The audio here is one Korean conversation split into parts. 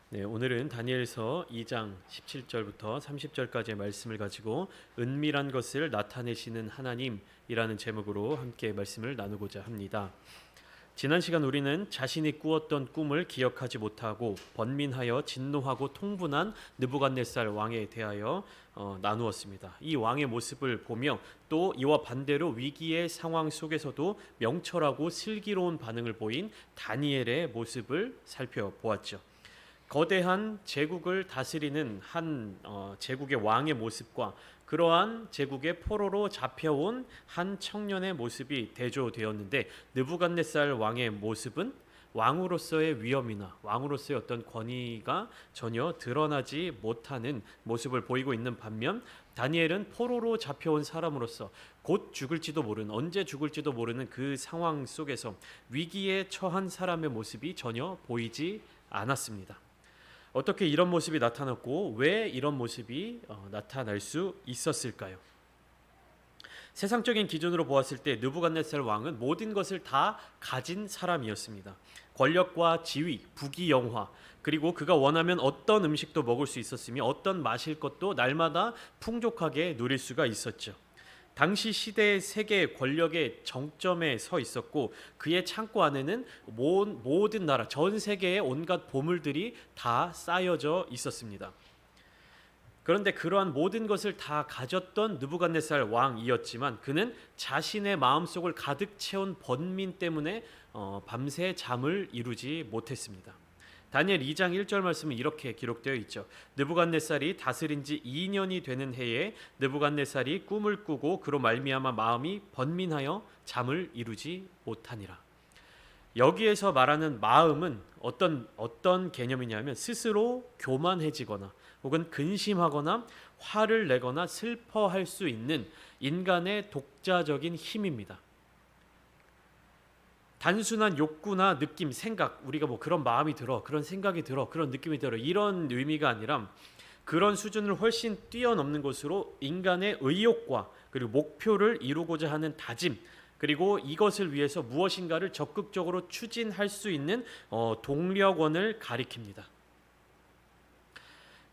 네, 오늘은 다니엘서 2장 17절부터 30절까지의 말씀을 가지고 은밀한 것을 나타내시는 하나님이라는 제목으로 함께 말씀을 나누고자 합니다. 지난 시간 우리는 자신이 꾸었던 꿈을 기억하지 못하고 번민하여 진노하고 통분한 느부갓네살 왕에 대하여 나누었습니다. 이 왕의 모습을 보며 또 이와 반대로 위기의 상황 속에서도 명철하고 슬기로운 반응을 보인 다니엘의 모습을 살펴보았죠. 거대한 제국을 다스리는 한 제국의 왕의 모습과 그러한 제국의 포로로 잡혀온 한 청년의 모습이 대조되었는데, 느부갓네살 왕의 모습은 왕으로서의 위엄이나 왕으로서의 어떤 권위가 전혀 드러나지 못하는 모습을 보이고 있는 반면, 다니엘은 포로로 잡혀온 사람으로서 곧 죽을지도 모르는, 언제 죽을지도 모르는 그 상황 속에서 위기에 처한 사람의 모습이 전혀 보이지 않았습니다. 어떻게 이런 모습이 나타났고 왜 이런 모습이 나타날 수 있었을까요? 세상적인 기준으로 보았을 때 느부갓네살 왕은 모든 것을 다 가진 사람이었습니다. 권력과 지위, 부귀영화, 그리고 그가 원하면 어떤 음식도 먹을 수 있었으며 어떤 마실 것도 날마다 풍족하게 누릴 수가 있었죠. 당시 시대의 세계 권력의 정점에 서 있었고, 그의 창고 안에는 모든 나라, 전 세계의 온갖 보물들이 다 쌓여져 있었습니다. 그런데 그러한 모든 것을 다 가졌던 느부갓네살 왕이었지만, 그는 자신의 마음속을 가득 채운 번민 때문에 밤새 잠을 이루지 못했습니다. 다니엘 2장 1절 말씀은 이렇게 기록되어 있죠. 느부갓네살이 다스린 지 2년이 되는 해에 느부갓네살이 꿈을 꾸고 그로 말미암아 마음이 번민하여 잠을 이루지 못하니라. 여기에서 말하는 마음은 어떤 개념이냐면, 스스로 교만해지거나 혹은 근심하거나 화를 내거나 슬퍼할 수 있는 인간의 독자적인 힘입니다. 단순한 욕구나 느낌, 생각, 우리가 뭐 그런 마음이 들어, 그런 생각이 들어, 그런 느낌이 들어, 이런 의미가 아니라 그런 수준을 훨씬 뛰어넘는 것으로 인간의 의욕과 그리고 목표를 이루고자 하는 다짐, 그리고 이것을 위해서 무엇인가를 적극적으로 추진할 수 있는 동력원을 가리킵니다.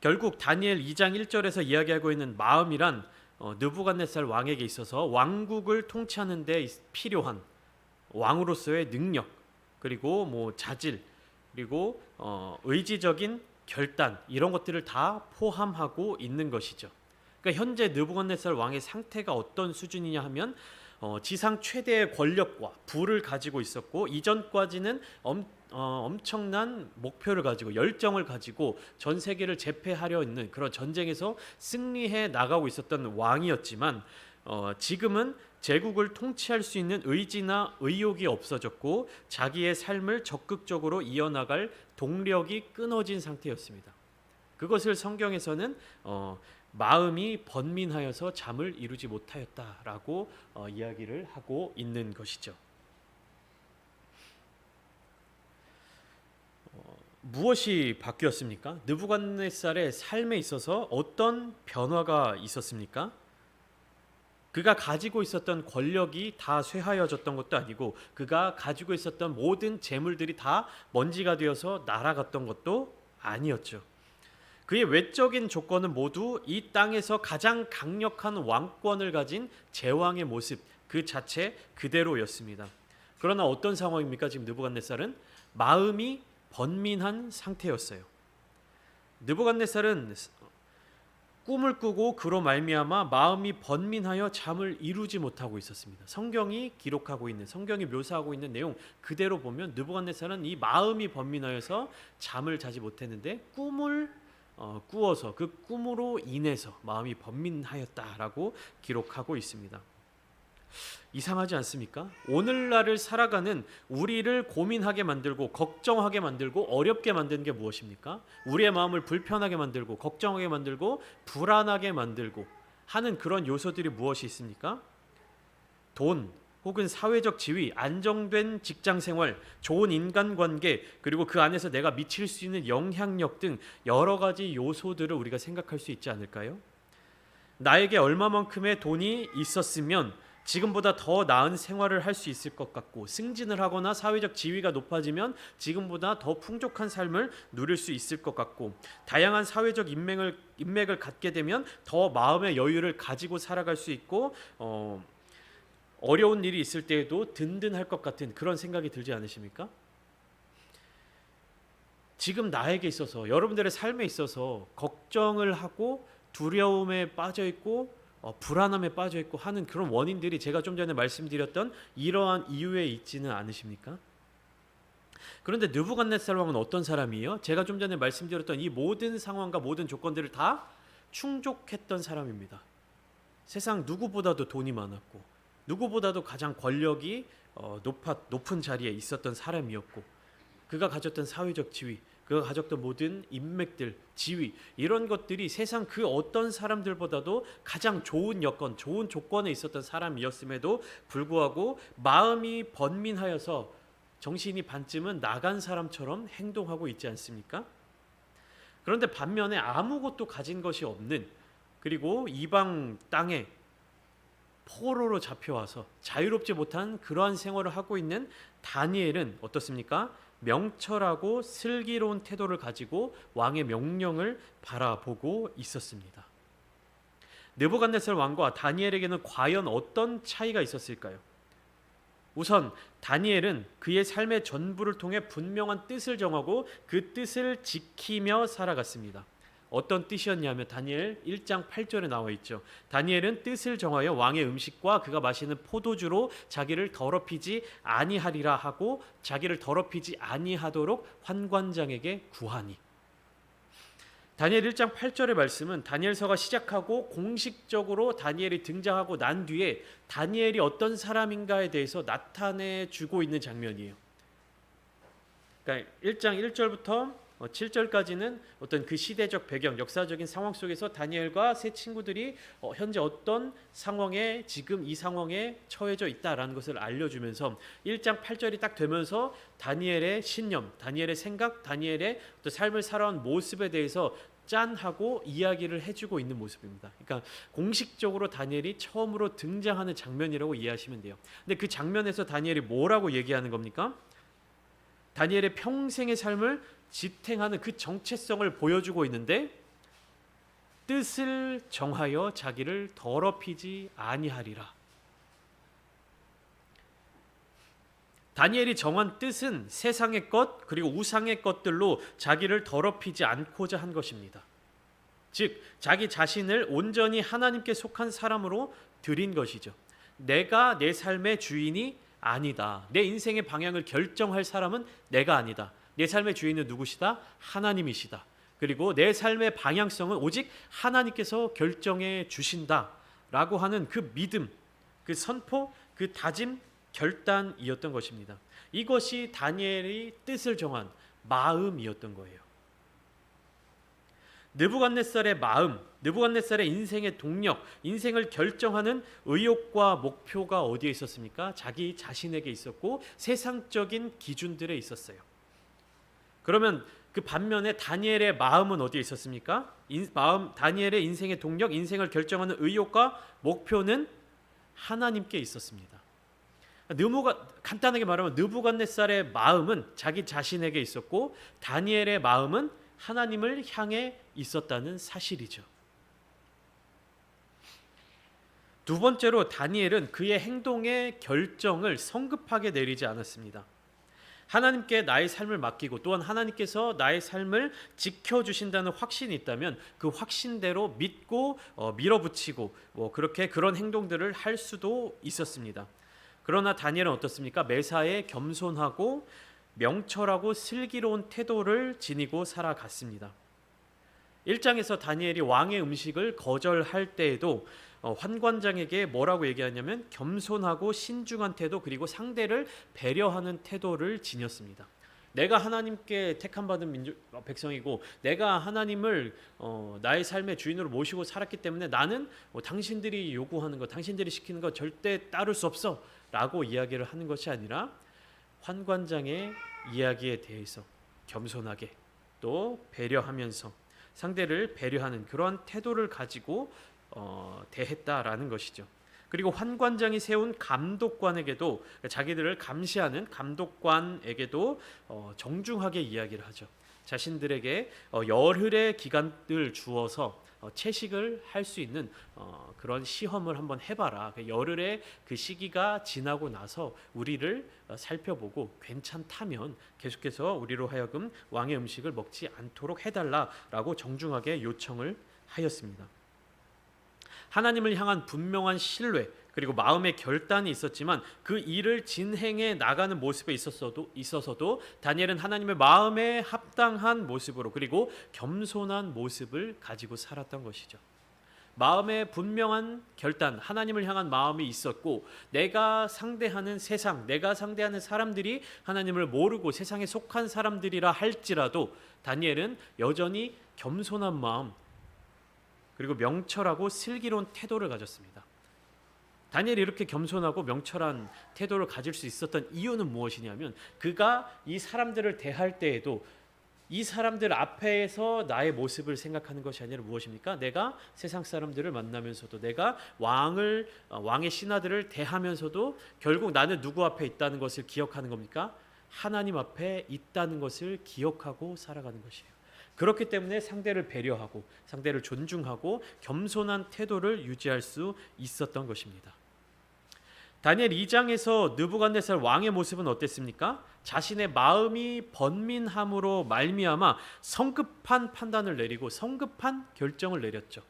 결국 다니엘 2장 1절에서 이야기하고 있는 마음이란 느부갓네살 왕에게 있어서 왕국을 통치하는 데 필요한 왕으로서의 능력, 그리고 자질, 그리고 의지적인 결단, 이런 것들을 다 포함하고 있는 것이죠. 그러니까 현재 느부갓네살 왕의 상태가 어떤 수준이냐 하면, 지상 최대의 권력과 부를 가지고 있었고, 이전까지는 엄청난 목표를 가지고 열정을 가지고 전 세계를 제패하려 있는 그런 전쟁에서 승리해 나가고 있었던 왕이었지만, 지금은 제국을 통치할 수 있는 의지나 의욕이 없어졌고 자기의 삶을 적극적으로 이어나갈 동력이 끊어진 상태였습니다. 그것을 성경에서는 마음이 번민하여서 잠을 이루지 못하였다라고 이야기를 하고 있는 것이죠. 무엇이 바뀌었습니까? 느부갓네살의 삶에 있어서 어떤 변화가 있었습니까? 그가 가지고 있었던 권력이 다 쇠하여졌던 것도 아니고, 그가 가지고 있었던 모든 재물들이 다 먼지가 되어서 날아갔던 것도 아니었죠. 그의 외적인 조건은 모두 이 땅에서 가장 강력한 왕권을 가진 제왕의 모습 그 자체 그대로였습니다. 그러나 어떤 상황입니까? 지금 느부갓네살은 마음이 번민한 상태였어요. 느부갓네살은 꿈을 꾸고 그로 말미암아 마음이 번민하여 잠을 이루지 못하고 있었습니다. 성경이 기록하고 있는, 성경이 묘사하고 있는 내용 그대로 보면 느부갓네살은 이 마음이 번민하여서 잠을 자지 못했는데 꿈을 꾸어서 그 꿈으로 인해서 마음이 번민하였다라고 기록하고 있습니다. 이상하지 않습니까? 오늘날을 살아가는 우리를 고민하게 만들고 걱정하게 만들고 어렵게 만드는 게 무엇입니까? 우리의 마음을 불편하게 만들고 걱정하게 만들고 불안하게 만들고 하는 그런 요소들이 무엇이 있습니까? 돈, 혹은 사회적 지위, 안정된 직장생활, 좋은 인간관계, 그리고 그 안에서 내가 미칠 수 있는 영향력 등 여러 가지 요소들을 우리가 생각할 수 있지 않을까요? 나에게 얼마만큼의 돈이 있었으면 지금보다 더 나은 생활을 할 수 있을 것 같고, 승진을 하거나 사회적 지위가 높아지면 지금보다 더 풍족한 삶을 누릴 수 있을 것 같고, 다양한 사회적 인맥을 갖게 되면 더 마음의 여유를 가지고 살아갈 수 있고, 어려운 일이 있을 때에도 든든할 것 같은 그런 생각이 들지 않으십니까? 지금 나에게 있어서, 여러분들의 삶에 있어서 걱정을 하고 두려움에 빠져 있고 불안함에 빠져 있고 하는 그런 원인들이 제가 좀 전에 말씀드렸던 이러한 이유에 있지는 않으십니까? 그런데 느부갓네살 왕은 어떤 사람이에요? 제가 좀 전에 말씀드렸던 이 모든 상황과 모든 조건들을 다 충족했던 사람입니다. 세상 누구보다도 돈이 많았고, 누구보다도 가장 권력이 높은 자리에 있었던 사람이었고, 그가 가졌던 사회적 지위, 그가 가졌던 모든 인맥들, 지위, 이런 것들이 세상 그 어떤 사람들보다도 가장 좋은 여건, 좋은 조건에 있었던 사람이었음에도 불구하고 마음이 번민하여서 정신이 반쯤은 나간 사람처럼 행동하고 있지 않습니까? 그런데 반면에 아무것도 가진 것이 없는, 그리고 이방 땅에 포로로 잡혀와서 자유롭지 못한 그러한 생활을 하고 있는 다니엘은 어떻습니까? 명철하고 슬기로운 태도를 가지고 왕의 명령을 바라보고 있었습니다. 느부갓네살 왕과 다니엘에게는 과연 어떤 차이가 있었을까요? 우선 다니엘은 그의 삶의 전부를 통해 분명한 뜻을 정하고 그 뜻을 지키며 살아갔습니다. 어떤 뜻이었냐면 다니엘 1장 8절에 나와 있죠. 다니엘은 뜻을 정하여 왕의 음식과 그가 마시는 포도주로 자기를 더럽히지 아니하리라 하고 자기를 더럽히지 아니하도록 환관장에게 구하니. 다니엘 1장 8절의 말씀은 다니엘서가 시작하고 공식적으로 다니엘이 등장하고 난 뒤에 다니엘이 어떤 사람인가에 대해서 나타내 주고 있는 장면이에요. 그러니까 1장 1절부터 7절까지는 어떤 그 시대적 배경, 역사적인 상황 속에서 다니엘과 세 친구들이 현재 어떤 상황에, 지금 이 상황에 처해져 있다라는 것을 알려주면서 1장 8절이 딱 되면서 다니엘의 신념, 다니엘의 생각, 다니엘의 또 삶을 살아온 모습에 대해서 짠하고 이야기를 해주고 있는 모습입니다. 그러니까 공식적으로 다니엘이 처음으로 등장하는 장면이라고 이해하시면 돼요. 근데 그 장면에서 다니엘이 뭐라고 얘기하는 겁니까? 다니엘의 평생의 삶을 지탱하는 그 정체성을 보여주고 있는데, 뜻을 정하여 자기를 더럽히지 아니하리라. 다니엘이 정한 뜻은 세상의 것 그리고 우상의 것들로 자기를 더럽히지 않고자 한 것입니다. 즉 자기 자신을 온전히 하나님께 속한 사람으로 드린 것이죠. 내가 내 삶의 주인이 아니다. 내 인생의 방향을 결정할 사람은 내가 아니다. 내 삶의 주인은 누구시다? 하나님이시다. 그리고 내 삶의 방향성은 오직 하나님께서 결정해 주신다라고 하는 그 믿음, 그 선포, 그 다짐, 결단이었던 것입니다. 이것이 다니엘이 뜻을 정한 마음이었던 거예요. 느부갓네살의 마음, 느부갓네살의 인생의 동력, 인생을 결정하는 의욕과 목표가 어디에 있었습니까? 자기 자신에게 있었고 세상적인 기준들에 있었어요. 그러면 그 반면에 다니엘의 마음은 어디에 있었습니까? 다니엘의 인생의 동력, 인생을 결정하는 의욕과 목표는 하나님께 있었습니다. 간단하게 말하면 느부갓네살의 마음은 자기 자신에게 있었고 다니엘의 마음은 하나님을 향해 있었다는 사실이죠. 두 번째로 다니엘은 그의 행동의 결정을 성급하게 내리지 않았습니다. 하나님께 나의 삶을 맡기고 또한 하나님께서 나의 삶을 지켜주신다는 확신이 있다면 그 확신대로 믿고 밀어붙이고 그렇게 그런 행동들을 할 수도 있었습니다. 그러나 다니엘은 어떻습니까? 매사에 겸손하고 명철하고 슬기로운 태도를 지니고 살아갔습니다. 1장에서 다니엘이 왕의 음식을 거절할 때에도 환관장에게 뭐라고 얘기하냐면 겸손하고 신중한 태도 그리고 상대를 배려하는 태도를 지녔습니다. 내가 하나님께 택함받은 백성이고 내가 하나님을 나의 삶의 주인으로 모시고 살았기 때문에 나는 당신들이 요구하는 것, 당신들이 시키는 것 절대 따를 수 없어 라고 이야기를 하는 것이 아니라 환관장의 이야기에 대해서 겸손하게 또 배려하면서 상대를 배려하는 그러한 태도를 가지고 대했다라는 것이죠. 그리고 환관장이 세운 감독관에게도, 자기들을 감시하는 감독관에게도 정중하게 이야기를 하죠. 자신들에게 열흘의 기간을 주어서 채식을 할 수 있는 그런 시험을 한번 해봐라. 열흘의 그 시기가 지나고 나서 우리를 살펴보고 괜찮다면 계속해서 우리로 하여금 왕의 음식을 먹지 않도록 해달라라고 정중하게 요청을 하였습니다. 하나님을 향한 분명한 신뢰 그리고 마음의 결단이 있었지만 그 일을 진행해 나가는 모습에 있어서도 다니엘은 하나님의 마음에 합당한 모습으로 그리고 겸손한 모습을 가지고 살았던 것이죠. 마음의 분명한 결단, 하나님을 향한 마음이 있었고 내가 상대하는 세상, 내가 상대하는 사람들이 하나님을 모르고 세상에 속한 사람들이라 할지라도 다니엘은 여전히 겸손한 마음 그리고 명철하고 슬기로운 태도를 가졌습니다. 다니엘이 이렇게 겸손하고 명철한 태도를 가질 수 있었던 이유는 무엇이냐면 그가 이 사람들을 대할 때에도 이 사람들 앞에서 나의 모습을 생각하는 것이 아니라 무엇입니까? 내가 세상 사람들을 만나면서도 내가 왕의 신하들을 대하면서도 결국 나는 누구 앞에 있다는 것을 기억하는 겁니까? 하나님 앞에 있다는 것을 기억하고 살아가는 것이에요. 그렇기 때문에 상대를 배려하고 상대를 존중하고 겸손한 태도를 유지할 수 있었던 것입니다. 다니엘 2장에서 느부갓네살 왕의 모습은 어땠습니까? 자신의 마음이 번민함으로 말미암아 성급한 판단을 내리고 성급한 결정을 내렸죠.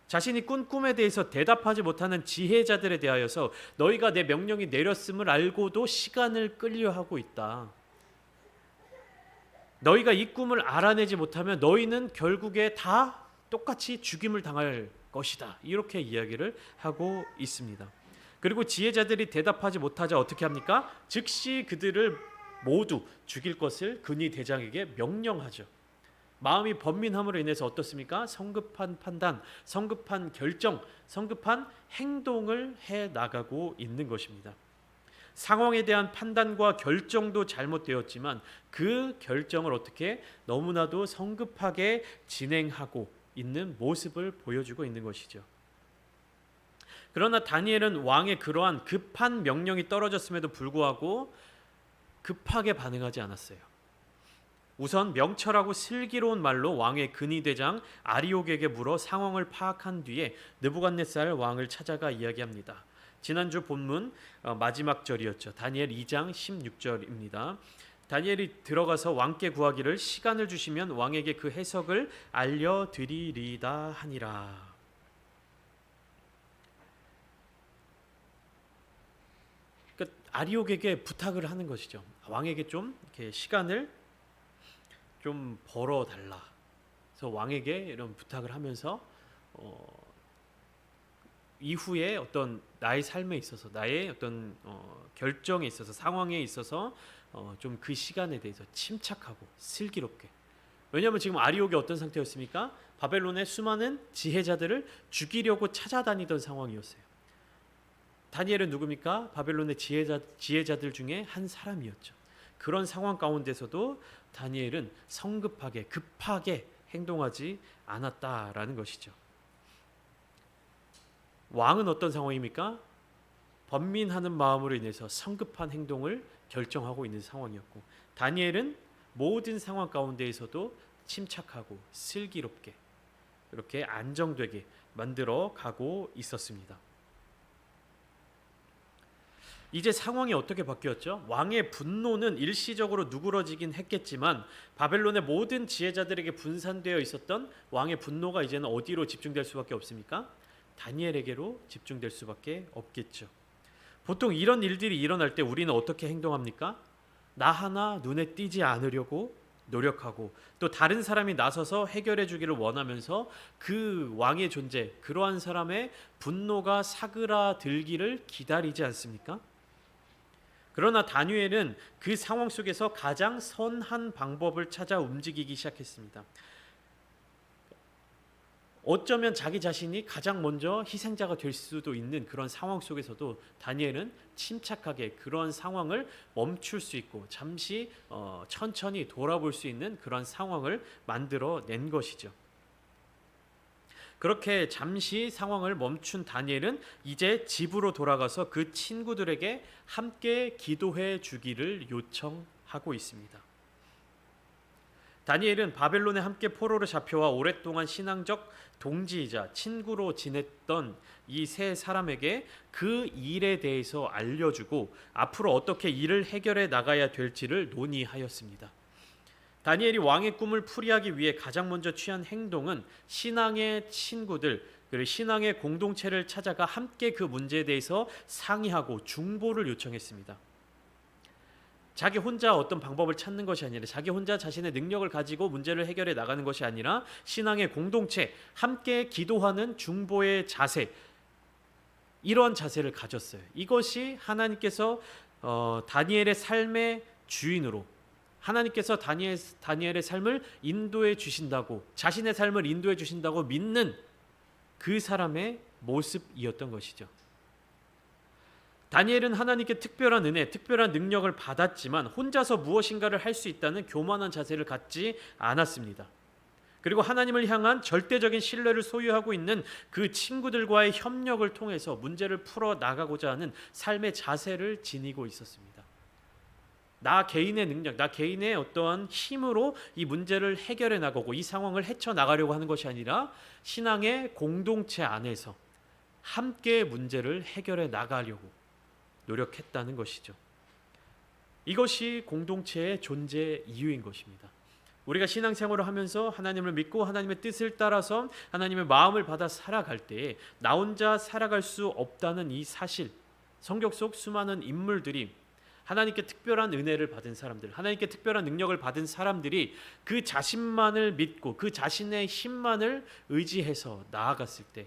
자신이 꾼 꿈에 대해서 대답하지 못하는 지혜자들에 대하여서 너희가 내 명령이 내렸음을 알고도 시간을 끌려하고 있다. 너희가 이 꿈을 알아내지 못하면 너희는 결국에 다 똑같이 죽임을 당할 것이다. 이렇게 이야기를 하고 있습니다. 그리고 지혜자들이 대답하지 못하자 어떻게 합니까? 즉시 그들을 모두 죽일 것을 근위 대장에게 명령하죠. 마음이 번민함으로 인해서 어떻습니까? 성급한 판단, 성급한 결정, 성급한 행동을 해 나가고 있는 것입니다. 상황에 대한 판단과 결정도 잘못되었지만 그 결정을 어떻게 너무나도 성급하게 진행하고 있는 모습을 보여주고 있는 것이죠. 그러나 다니엘은 왕의 그러한 급한 명령이 떨어졌음에도 불구하고 급하게 반응하지 않았어요. 우선 명철하고 슬기로운 말로 왕의 근위대장 아리옥에게 물어 상황을 파악한 뒤에 느부갓네살 왕을 찾아가 이야기합니다. 지난주 본문 마지막 절이었죠. 다니엘 2장 16절입니다. 다니엘이 들어가서 왕께 구하기를 시간을 주시면 왕에게 그 해석을 알려드리리다 하니라. 그러니까 아리옥에게 부탁을 하는 것이죠. 왕에게 좀 이렇게 시간을 좀 벌어달라. 그래서 왕에게 이런 부탁을 하면서 이후에 어떤 나의 삶에 있어서 나의 어떤 결정에 있어서 상황에 있어서 좀 그 시간에 대해서 침착하고 슬기롭게. 왜냐하면 지금 아리옥이 어떤 상태였습니까? 바벨론의 수많은 지혜자들을 죽이려고 찾아다니던 상황이었어요. 다니엘은 누굽니까? 바벨론의 지혜자들 중에 한 사람이었죠. 그런 상황 가운데서도 다니엘은 성급하게 급하게 행동하지 않았다라는 것이죠. 왕은 어떤 상황입니까? 번민하는 마음으로 인해서 성급한 행동을 결정하고 있는 상황이었고 다니엘은 모든 상황 가운데에서도 침착하고 슬기롭게 이렇게 안정되게 만들어 가고 있었습니다. 이제 상황이 어떻게 바뀌었죠? 왕의 분노는 일시적으로 누그러지긴 했겠지만 바벨론의 모든 지혜자들에게 분산되어 있었던 왕의 분노가 이제는 어디로 집중될 수밖에 없습니까? 다니엘에게로 집중될 수밖에 없겠죠. 보통 이런 일들이 일어날 때 우리는 어떻게 행동합니까? 나 하나 눈에 띄지 않으려고 노력하고 또 다른 사람이 나서서 해결해 주기를 원하면서 그 왕의 존재, 그러한 사람의 분노가 사그라들기를 기다리지 않습니까? 그러나 다니엘은 그 상황 속에서 가장 선한 방법을 찾아 움직이기 시작했습니다. 어쩌면 자기 자신이 가장 먼저 희생자가 될 수도 있는 그런 상황 속에서도 다니엘은 침착하게 그런 상황을 멈출 수 있고 잠시 천천히 돌아볼 수 있는 그런 상황을 만들어낸 것이죠. 그렇게 잠시 상황을 멈춘 다니엘은 이제 집으로 돌아가서 그 친구들에게 함께 기도해 주기를 요청하고 있습니다. 다니엘은 바벨론에 함께 포로로 잡혀와 오랫동안 신앙적 동지이자 친구로 지냈던 이 세 사람에게 그 일에 대해서 알려주고 앞으로 어떻게 일을 해결해 나가야 될지를 논의하였습니다. 다니엘이 왕의 꿈을 풀이하기 위해 가장 먼저 취한 행동은 신앙의 친구들 그리고 신앙의 공동체를 찾아가 함께 그 문제에 대해서 상의하고 중보를 요청했습니다. 자기 혼자 어떤 방법을 찾는 것이 아니라 자기 혼자 자신의 능력을 가지고 문제를 해결해 나가는 것이 아니라 신앙의 공동체, 함께 기도하는 중보의 자세, 이런 자세를 가졌어요. 이것이 하나님께서 다니엘의 삶의 주인으로, 하나님께서 다니엘의 삶을 인도해 주신다고, 자신의 삶을 인도해 주신다고 믿는 그 사람의 모습이었던 것이죠. 다니엘은 하나님께 특별한 은혜, 특별한 능력을 받았지만 혼자서 무엇인가를 할 수 있다는 교만한 자세를 갖지 않았습니다. 그리고 하나님을 향한 절대적인 신뢰를 소유하고 있는 그 친구들과의 협력을 통해서 문제를 풀어 나가고자 하는 삶의 자세를 지니고 있었습니다. 나 개인의 능력, 나 개인의 어떠한 힘으로 이 문제를 해결해 나가고 이 상황을 헤쳐나가려고 하는 것이 아니라 신앙의 공동체 안에서 함께 문제를 해결해 나가려고 노력했다는 것이죠. 이것이 공동체의 존재 이유인 것입니다. 우리가 신앙생활을 하면서 하나님을 믿고 하나님의 뜻을 따라서 하나님의 마음을 받아 살아갈 때에 나 혼자 살아갈 수 없다는 이 사실, 성경 속 수많은 인물들이 하나님께 특별한 은혜를 받은 사람들, 하나님께 특별한 능력을 받은 사람들이 그 자신만을 믿고 그 자신의 힘만을 의지해서 나아갔을 때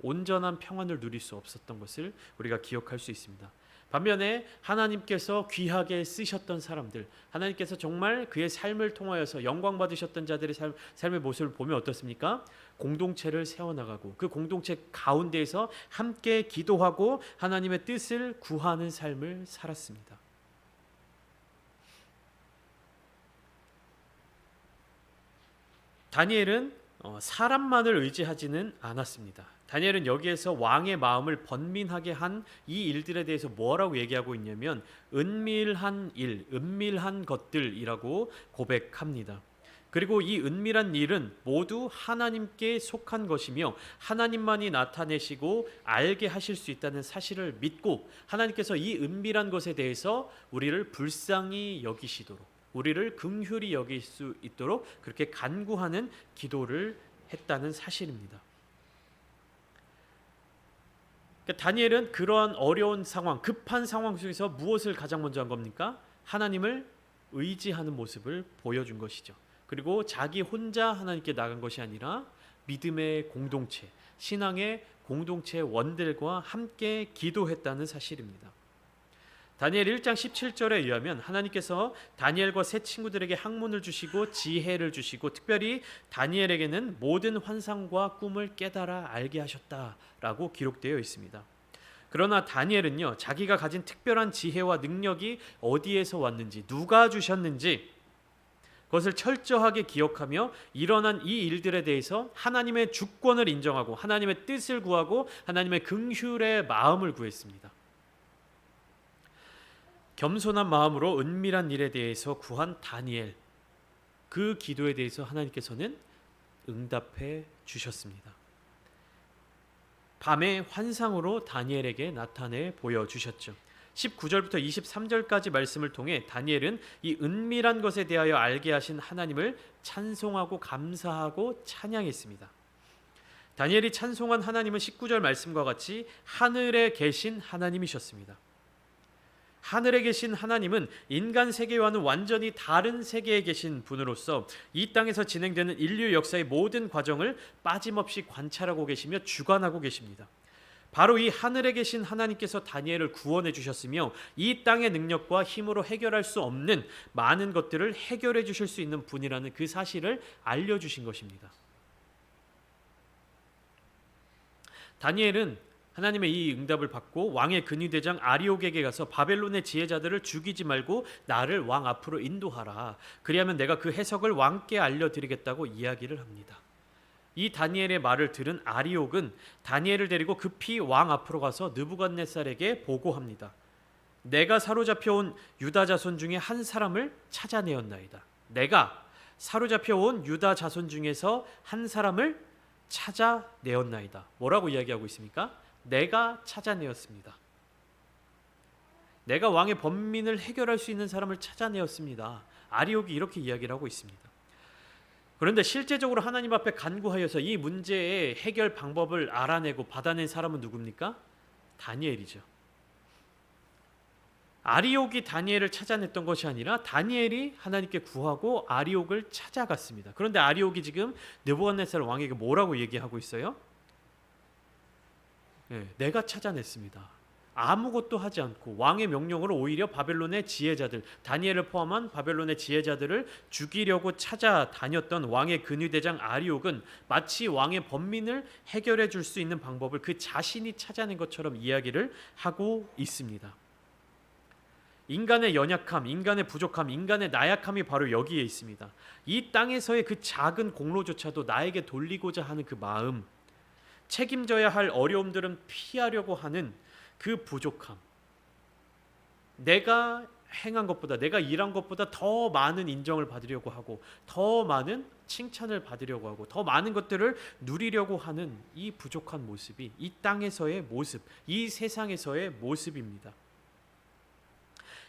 온전한 평안을 누릴 수 없었던 것을 우리가 기억할 수 있습니다. 반면에 하나님께서 귀하게 쓰셨던 사람들, 하나님께서 정말 그의 삶을 통하여서 영광 받으셨던 자들의 삶의 모습을 보면 어떻습니까? 공동체를 세워나가고 그 공동체 가운데에서 함께 기도하고 하나님의 뜻을 구하는 삶을 살았습니다. 다니엘은 사람만을 의지하지는 않았습니다. 다니엘은 여기에서 왕의 마음을 번민하게 한 이 일들에 대해서 뭐라고 얘기하고 있냐면 은밀한 일, 은밀한 것들이라고 고백합니다. 그리고 이 은밀한 일은 모두 하나님께 속한 것이며 하나님만이 나타내시고 알게 하실 수 있다는 사실을 믿고 하나님께서 이 은밀한 것에 대해서 우리를 불쌍히 여기시도록, 우리를 긍휼히 여길 수 있도록 그렇게 간구하는 기도를 했다는 사실입니다. 다니엘은 그러한 어려운 상황, 급한 상황 속에서 무엇을 가장 먼저 한 겁니까? 하나님을 의지하는 모습을 보여준 것이죠. 그리고 자기 혼자 하나님께 나간 것이 아니라 믿음의 공동체, 신앙의 공동체 원들과 함께 기도했다는 사실입니다. 다니엘 1장 17절에 의하면 하나님께서 다니엘과 세 친구들에게 학문을 주시고 지혜를 주시고 특별히 다니엘에게는 모든 환상과 꿈을 깨달아 알게 하셨다라고 기록되어 있습니다. 그러나 다니엘은요, 자기가 가진 특별한 지혜와 능력이 어디에서 왔는지, 누가 주셨는지 그것을 철저하게 기억하며 일어난 이 일들에 대해서 하나님의 주권을 인정하고 하나님의 뜻을 구하고 하나님의 긍휼의 마음을 구했습니다. 겸손한 마음으로 은밀한 일에 대해서 구한 다니엘, 그 기도에 대해서 하나님께서는 응답해 주셨습니다. 밤의 환상으로 다니엘에게 나타내 보여주셨죠. 19절부터 23절까지 말씀을 통해 다니엘은 이 은밀한 것에 대하여 알게 하신 하나님을 찬송하고 감사하고 찬양했습니다. 다니엘이 찬송한 하나님은 19절 말씀과 같이 하늘에 계신 하나님이셨습니다. 하늘에 계신 하나님은 인간 세계와는 완전히 다른 세계에 계신 분으로서 이 땅에서 진행되는 인류 역사의 모든 과정을 빠짐없이 관찰하고 계시며 주관하고 계십니다. 바로 이 하늘에 계신 하나님께서 다니엘을 구원해 주셨으며 이 땅의 능력과 힘으로 해결할 수 없는 많은 것들을 해결해 주실 수 있는 분이라는 그 사실을 알려주신 것입니다. 다니엘은 하나님의 이 응답을 받고 왕의 근위대장 아리옥에게 가서 바벨론의 지혜자들을 죽이지 말고 나를 왕 앞으로 인도하라. 그리하면 내가 그 해석을 왕께 알려드리겠다고 이야기를 합니다. 이 다니엘의 말을 들은 아리옥은 다니엘을 데리고 급히 왕 앞으로 가서 느부갓네살에게 보고합니다. 내가 사로잡혀온 유다 자손 중에 한 사람을 찾아내었나이다. 내가 사로잡혀온 유다 자손 중에서 한 사람을 찾아내었나이다. 뭐라고 이야기하고 있습니까? 내가 찾아내었습니다. 내가 왕의 번민을 해결할 수 있는 사람을 찾아내었습니다. 아리옥이 이렇게 이야기를 하고 있습니다. 그런데 실제적으로 하나님 앞에 간구하여서 이 문제의 해결 방법을 알아내고 받아낸 사람은 누굽니까? 다니엘이죠. 아리옥이 다니엘을 찾아냈던 것이 아니라 다니엘이 하나님께 구하고 아리옥을 찾아갔습니다. 그런데 아리옥이 지금 느부갓네살 왕에게 뭐라고 얘기하고 있어요? 내가 찾아냈습니다. 아무것도 하지 않고 왕의 명령으로 오히려 바벨론의 지혜자들, 다니엘을 포함한 바벨론의 지혜자들을 죽이려고 찾아다녔던 왕의 근위대장 아리옥은 마치 왕의 번민을 해결해 줄 수 있는 방법을 그 자신이 찾아낸 것처럼 이야기를 하고 있습니다. 인간의 연약함, 인간의 부족함, 인간의 나약함이 바로 여기에 있습니다. 이 땅에서의 그 작은 공로조차도 나에게 돌리고자 하는 그 마음, 책임져야 할 어려움들은 피하려고 하는 그 부족함, 내가 행한 것보다, 내가 일한 것보다 더 많은 인정을 받으려고 하고 더 많은 칭찬을 받으려고 하고 더 많은 것들을 누리려고 하는 이 부족한 모습이 이 땅에서의 모습, 이 세상에서의 모습입니다.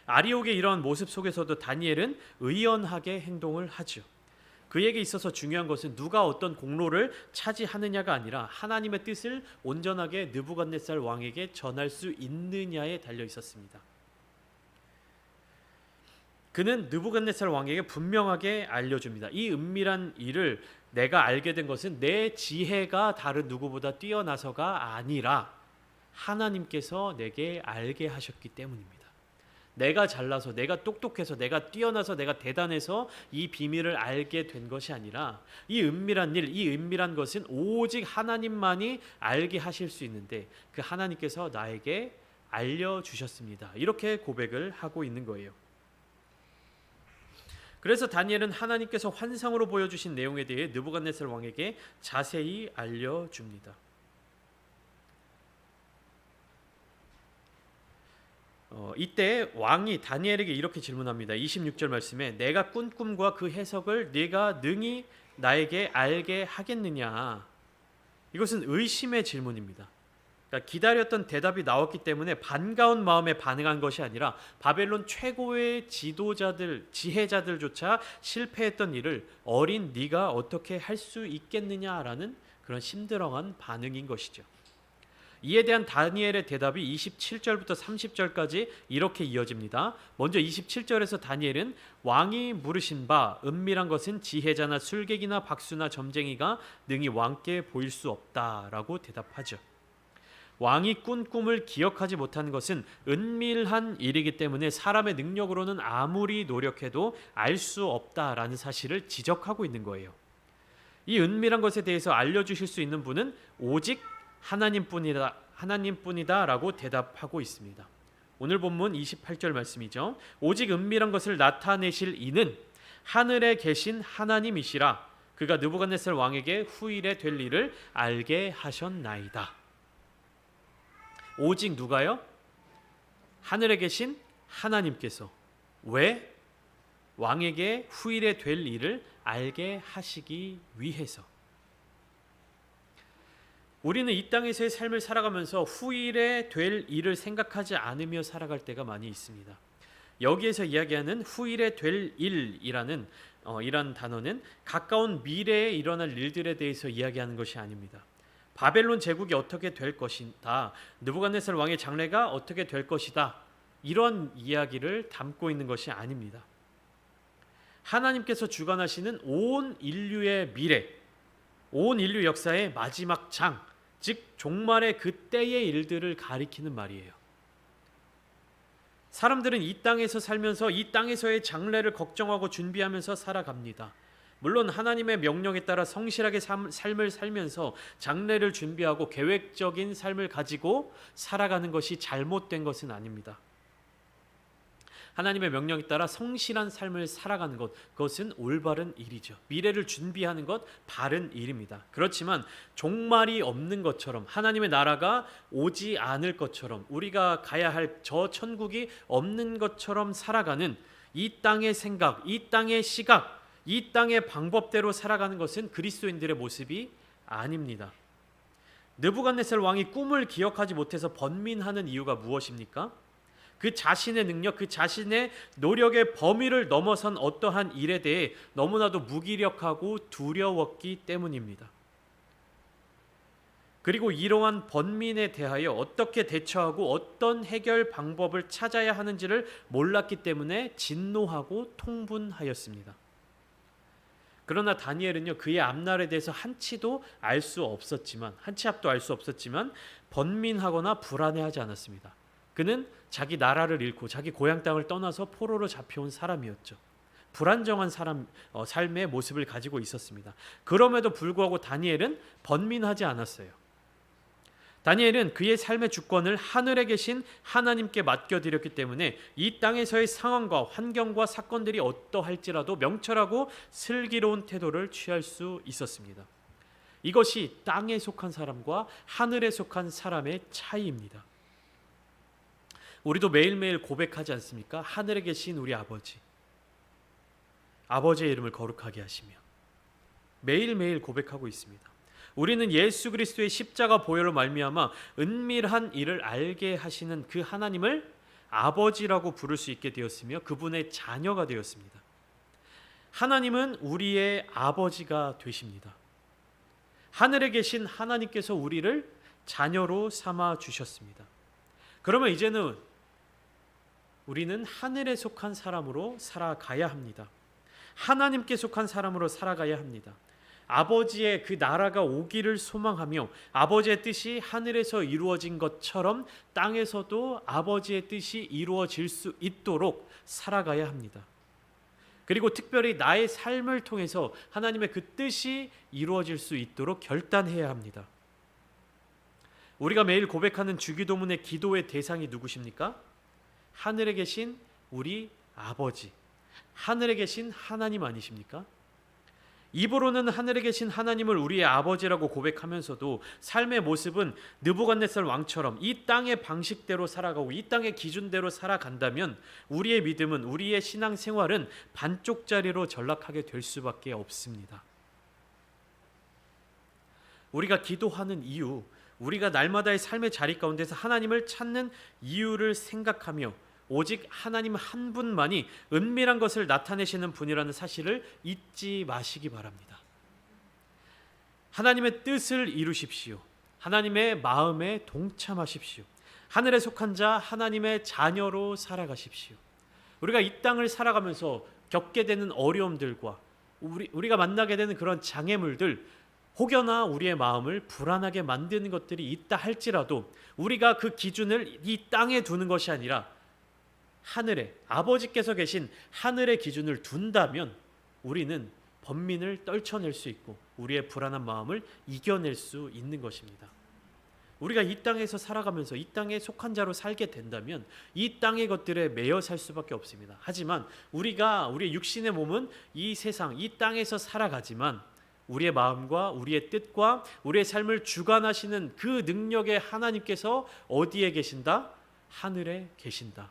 아리옥의 이러한 모습 속에서도 다니엘은 의연하게 행동을 하죠. 그에게 있어서 중요한 것은 누가 어떤 공로를 차지하느냐가 아니라 하나님의 뜻을 온전하게 느부갓네살 왕에게 전할 수 있느냐에 달려 있었습니다. 그는 느부갓네살 왕에게 분명하게 알려줍니다. 이 은밀한 일을 내가 알게 된 것은 내 지혜가 다른 누구보다 뛰어나서가 아니라 하나님께서 내게 알게 하셨기 때문입니다. 내가 잘나서, 내가 똑똑해서, 내가 뛰어나서, 내가 대단해서 이 비밀을 알게 된 것이 아니라 이 은밀한 일, 이 은밀한 것은 오직 하나님만이 알게 하실 수 있는데 그 하나님께서 나에게 알려주셨습니다. 이렇게 고백을 하고 있는 거예요. 그래서 다니엘은 하나님께서 환상으로 보여주신 내용에 대해 느부갓네살 왕에게 자세히 알려줍니다. 이때 왕이 다니엘에게 이렇게 질문합니다. 26절 말씀에 내가 꾼 꿈과 그 해석을 네가 능히 나에게 알게 하겠느냐. 이것은 의심의 질문입니다. 그러니까 기다렸던 대답이 나왔기 때문에 반가운 마음에 반응한 것이 아니라 바벨론 최고의 지도자들, 지혜자들조차 실패했던 일을 어린 네가 어떻게 할 수 있겠느냐라는 그런 심드렁한 반응인 것이죠. 이에 대한 다니엘의 대답이 27절부터 30절까지 이렇게 이어집니다. 먼저 27절에서 다니엘은 왕이 물으신 바 은밀한 것은 지혜자나 술객이나 박수나 점쟁이가 능히 왕께 보일 수 없다라고 대답하죠. 왕이 꾼 꿈을 기억하지 못한 것은 은밀한 일이기 때문에 사람의 능력으로는 아무리 노력해도 알 수 없다라는 사실을 지적하고 있는 거예요. 이 은밀한 것에 대해서 알려주실 수 있는 분은 오직 하나님뿐이다라고 대답하고 있습니다. 오늘 본문 28절 말씀이죠. 오직 은밀한 것을 나타내실 이는 하늘에 계신 하나님이시라. 그가 느부갓네살 왕에게 후일에 될 일을 알게 하셨나이다. 오직 누가요? 하늘에 계신 하나님께서. 왜? 왕에게 후일에 될 일을 알게 하시기 위해서. 우리는 이 땅에서의 삶을 살아가면서 후일에 될 일을 생각하지 않으며 살아갈 때가 많이 있습니다. 여기에서 이야기하는 후일에 될 일이라는 이란 단어는 가까운 미래에 일어날 일들에 대해서 이야기하는 것이 아닙니다. 바벨론 제국이 어떻게 될 것이다, 느부갓네살 왕의 장래가 어떻게 될 것이다, 이런 이야기를 담고 있는 것이 아닙니다. 하나님께서 주관하시는 온 인류의 미래, 온 인류 역사의 마지막 장, 즉 종말의 그때의 일들을 가리키는 말이에요. 사람들은 이 땅에서 살면서 이 땅에서의 장래를 걱정하고 준비하면서 살아갑니다. 물론 하나님의 명령에 따라 성실하게 삶을 살면서 장래를 준비하고 계획적인 삶을 가지고 살아가는 것이 잘못된 것은 아닙니다. 하나님의 명령에 따라 성실한 삶을 살아가는 것, 그것은 올바른 일이죠. 미래를 준비하는 것, 바른 일입니다. 그렇지만 종말이 없는 것처럼, 하나님의 나라가 오지 않을 것처럼, 우리가 가야 할 저 천국이 없는 것처럼 살아가는 이 땅의 생각, 이 땅의 시각, 이 땅의 방법대로 살아가는 것은 그리스도인들의 모습이 아닙니다. 느부갓네살 왕이 꿈을 기억하지 못해서 번민하는 이유가 무엇입니까? 그 자신의 능력, 그 자신의 노력의 범위를 넘어선 어떠한 일에 대해 너무나도 무기력하고 두려웠기 때문입니다. 그리고 이러한 번민에 대하여 어떻게 대처하고 어떤 해결 방법을 찾아야 하는지를 몰랐기 때문에 진노하고 통분하였습니다. 그러나 다니엘은요, 그의 앞날에 대해서 한치 앞도 알 수 없었지만 번민하거나 불안해하지 않았습니다. 그는 자기 나라를 잃고 자기 고향 땅을 떠나서 포로로 잡혀온 사람이었죠. 불안정한 삶의 모습을 가지고 있었습니다. 그럼에도 불구하고 다니엘은 번민하지 않았어요. 다니엘은 그의 삶의 주권을 하늘에 계신 하나님께 맡겨드렸기 때문에 이 땅에서의 상황과 환경과 사건들이 어떠할지라도 명철하고 슬기로운 태도를 취할 수 있었습니다. 이것이 땅에 속한 사람과 하늘에 속한 사람의 차이입니다. 우리도 매일매일 고백하지 않습니까? 하늘에 계신 우리 아버지, 아버지의 이름을 거룩하게 하시며, 매일매일 고백하고 있습니다. 우리는 예수 그리스도의 십자가 보혈로 말미암아 은밀한 일을 알게 하시는 그 하나님을 아버지라고 부를 수 있게 되었으며 그분의 자녀가 되었습니다. 하나님은 우리의 아버지가 되십니다. 하늘에 계신 하나님께서 우리를 자녀로 삼아 주셨습니다. 그러면 이제는 우리는 하늘에 속한 사람으로 살아가야 합니다. 하나님께 속한 사람으로 살아가야 합니다. 아버지의 그 나라가 오기를 소망하며 아버지의 뜻이 하늘에서 이루어진 것처럼 땅에서도 아버지의 뜻이 이루어질 수 있도록 살아가야 합니다. 그리고 특별히 나의 삶을 통해서 하나님의 그 뜻이 이루어질 수 있도록 결단해야 합니다. 우리가 매일 고백하는 주기도문의 기도의 대상이 누구십니까? 하늘에 계신 우리 아버지, 하늘에 계신 하나님 아니십니까? 입으로는 하늘에 계신 하나님을 우리의 아버지라고 고백하면서도 삶의 모습은 느부갓네살 왕처럼 이 땅의 방식대로 살아가고 이 땅의 기준대로 살아간다면 우리의 믿음은, 우리의 신앙생활은 반쪽짜리로 전락하게 될 수밖에 없습니다. 우리가 기도하는 이유, 우리가 날마다의 삶의 자리 가운데서 하나님을 찾는 이유를 생각하며 오직 하나님 한 분만이 은밀한 것을 나타내시는 분이라는 사실을 잊지 마시기 바랍니다. 하나님의 뜻을 이루십시오. 하나님의 마음에 동참하십시오. 하늘에 속한 자 하나님의 자녀로 살아가십시오. 우리가 이 땅을 살아가면서 겪게 되는 어려움들과 우리가 만나게 되는 그런 장애물들, 혹여나 우리의 마음을 불안하게 만드는 것들이 있다 할지라도 우리가 그 기준을 이 땅에 두는 것이 아니라 하늘에, 아버지께서 계신 하늘의 기준을 둔다면 우리는 번민을 떨쳐낼 수 있고 우리의 불안한 마음을 이겨낼 수 있는 것입니다. 우리가 이 땅에서 살아가면서 이 땅에 속한 자로 살게 된다면 이 땅의 것들에 매여 살 수밖에 없습니다. 하지만 우리의 육신의 몸은 이 세상, 이 땅에서 살아가지만 우리의 마음과 우리의 뜻과 우리의 삶을 주관하시는 그 능력의 하나님께서 어디에 계신다? 하늘에 계신다.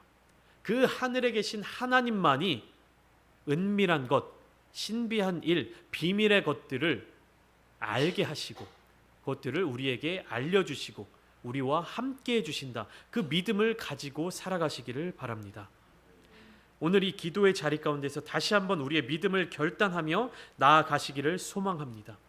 그 하늘에 계신 하나님만이 은밀한 것, 신비한 일, 비밀의 것들을 알게 하시고 그것들을 우리에게 알려주시고 우리와 함께 해주신다. 그 믿음을 가지고 살아가시기를 바랍니다. 오늘 이 기도의 자리 가운데서 다시 한번 우리의 믿음을 결단하며 나아가시기를 소망합니다.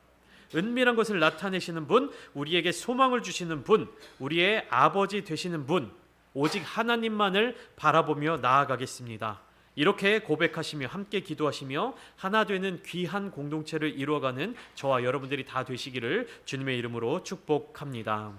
은밀한 것을 나타내시는 분, 우리에게 소망을 주시는 분, 우리의 아버지 되시는 분, 오직 하나님만을 바라보며 나아가겠습니다. 이렇게 고백하시며 함께 기도하시며 하나 되는 귀한 공동체를 이루어가는 저와 여러분들이 다 되시기를 주님의 이름으로 축복합니다.